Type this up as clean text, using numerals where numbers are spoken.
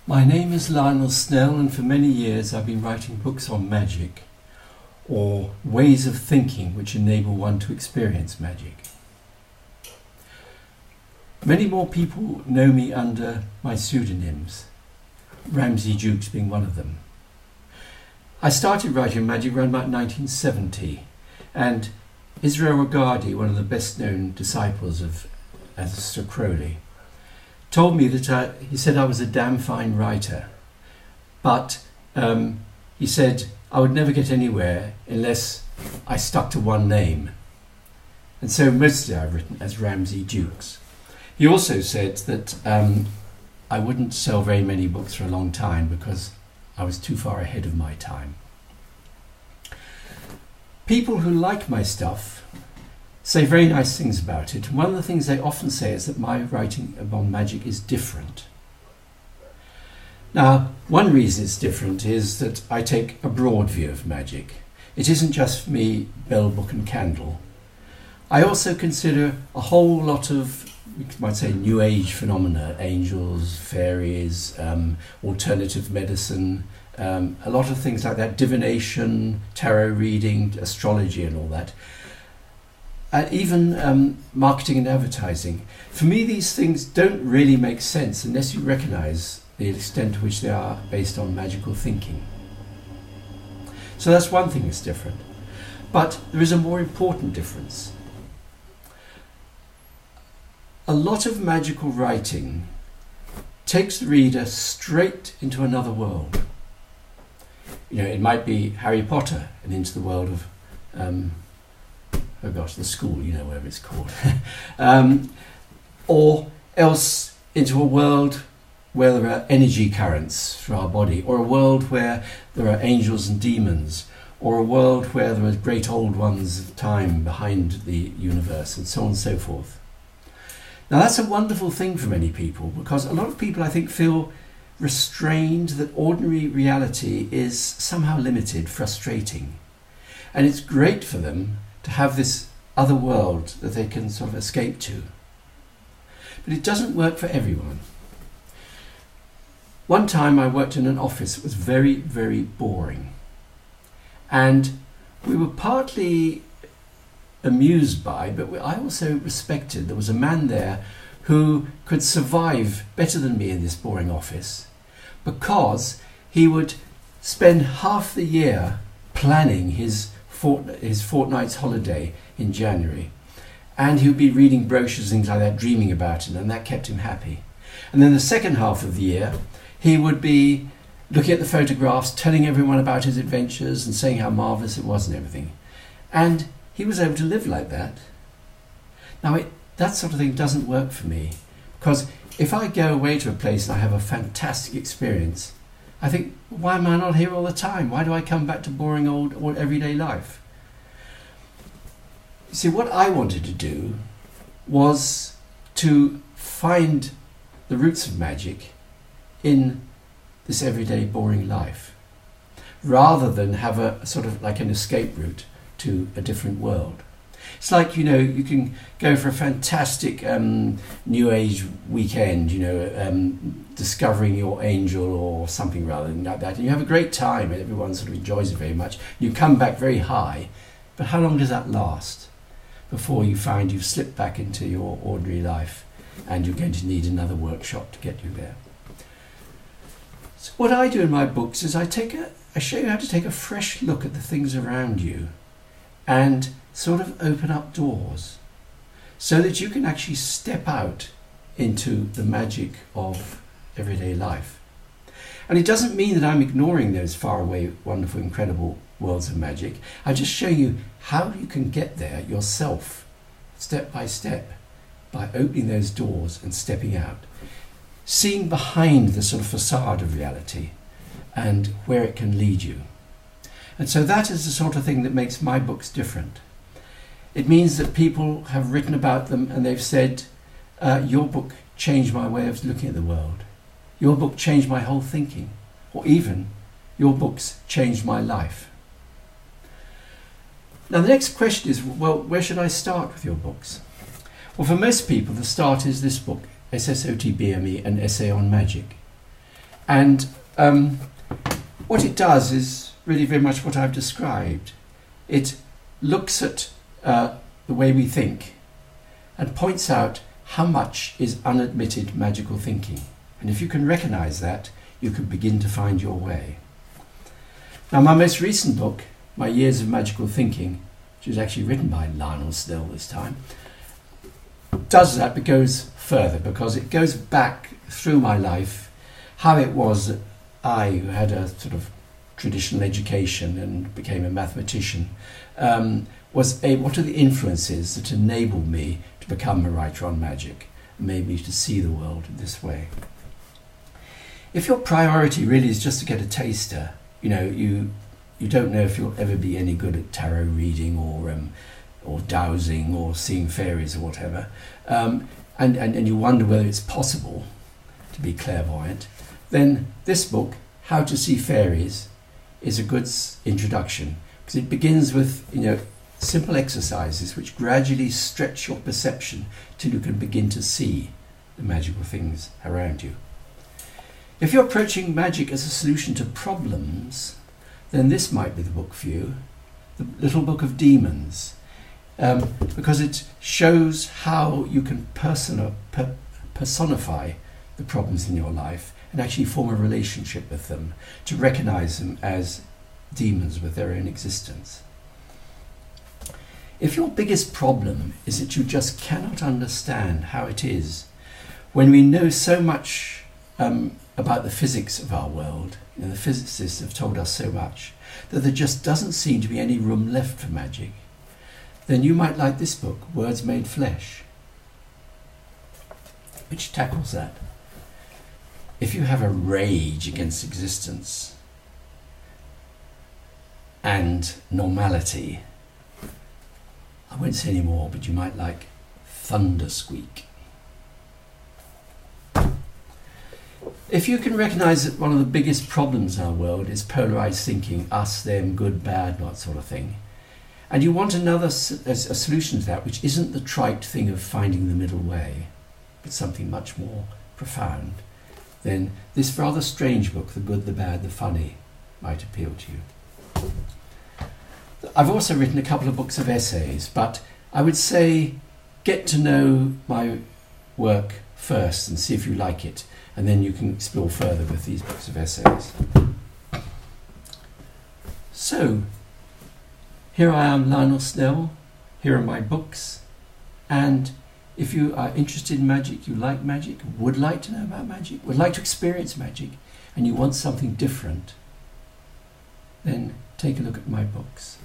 My name is Lionel Snell, and for many years I've been writing books on magic, or ways of thinking which enable one to experience magic. Many more people know me under my pseudonyms, Ramsey being one of them. I started writing magic around about 1970, and Israel Regardie, one of the best known disciples of Aleister Crowley, told me that he said I was a damn fine writer, but he said I would never get anywhere unless I stuck to one name. And so mostly I've written as Ramsey Dukes. He also said that I wouldn't sell very many books for a long time because I was too far ahead of my time. People who like my stuff say very nice things about it. One of the things they often say is that my writing about magic is different. Now, one reason it's different is that I take a broad view of magic. It isn't just me, bell, book and candle. I also consider a whole lot of, you might say, New Age phenomena, angels, fairies, alternative medicine, a lot of things like that, divination, tarot reading, astrology and all that. Even marketing and advertising. For me, these things don't really make sense unless you recognise the extent to which they are based on magical thinking. So that's one thing that's different. But there is a more important difference. A lot of magical writing takes the reader straight into another world. You know, it might be Harry Potter and into the world of the school, you know, whatever it's called. Or else into a world where there are energy currents through our body, or a world where there are angels and demons, or a world where there are great old ones of time behind the universe, and so on and so forth. Now that's a wonderful thing for many people, because a lot of people, I think, feel restrained that ordinary reality is somehow limited, frustrating. And it's great for them to have this other world that they can sort of escape to. But it doesn't work for everyone. One time I worked in an office that was very, very boring. And we were partly amused by, but I also respected, there was a man there who could survive better than me in this boring office because he would spend half the year planning his fortnight's holiday in January, and he would be reading brochures and things like that, dreaming about it, and that kept him happy. And then the second half of the year he would be looking at the photographs, telling everyone about his adventures and saying how marvellous it was and everything. And he was able to live like that. Now that sort of thing doesn't work for me, because if I go away to a place and I have a fantastic experience, I think, why am I not here all the time? Why do I come back to boring old everyday life? You see, what I wanted to do was to find the roots of magic in this everyday boring life, rather than have a sort of like an escape route to a different world. It's like, you know, you can go for a fantastic New Age weekend, you know, discovering your angel or something rather than like that. And you have a great time and everyone sort of enjoys it very much. You come back very high, but how long does that last before you find you've slipped back into your ordinary life and you're going to need another workshop to get you there? So what I do in my books is I show you how to take a fresh look at the things around you and sort of open up doors so that you can actually step out into the magic of everyday life. And it doesn't mean that I'm ignoring those faraway, wonderful, incredible worlds of magic. I just show you how you can get there yourself, step by step, by opening those doors and stepping out, seeing behind the sort of facade of reality and where it can lead you. And so that is the sort of thing that makes my books different. It means that people have written about them and they've said, your book changed my way of looking at the world. Your book changed my whole thinking. Or even, your books changed my life. Now the next question is, well, where should I start with your books? Well, for most people, the start is this book, SSOTBME, an essay on magic. And what it does is really very much what I've described. It looks at the way we think and points out how much is unadmitted magical thinking. And if you can recognize that, you can begin to find your way. Now, my most recent book, My Years of Magical Thinking, which was actually written by Lionel Snell this time, does that but goes further, because it goes back through my life, how it was that I, who had a sort of traditional education and became a mathematician, what are the influences that enabled me to become a writer on magic, made me to see the world in this way. If your priority really is just to get a taster, you don't know if you'll ever be any good at tarot reading or dowsing or seeing fairies or whatever, and you wonder whether it's possible to be clairvoyant, then this book, How to See Fairies, is a good introduction, because it begins with simple exercises which gradually stretch your perception till you can begin to see the magical things around you. If you're approaching magic as a solution to problems, then this might be the book for you, the Little Book of Demons, because it shows how you can personify the problems in your life and actually form a relationship with them, to recognize them as demons with their own existence. If your biggest problem is that you just cannot understand how it is, when we know so much about the physics of our world, the physicists have told us so much, that there just doesn't seem to be any room left for magic, then you might like this book, Words Made Flesh, which tackles that. If you have a rage against existence and normality, I won't say any more, but you might like Thunder Squeak. If you can recognize that one of the biggest problems in our world is polarized thinking, us, them, good, bad, that sort of thing, and you want a solution to that which isn't the trite thing of finding the middle way, but something much more profound, then this rather strange book, The Good, the Bad, the Funny, might appeal to you. I've also written a couple of books of essays, but I would say get to know my work first and see if you like it, and then you can explore further with these books of essays. So, here I am, Lionel Snell, here are my books, and if you are interested in magic, you like magic, would like to know about magic, would like to experience magic, and you want something different, then take a look at my books.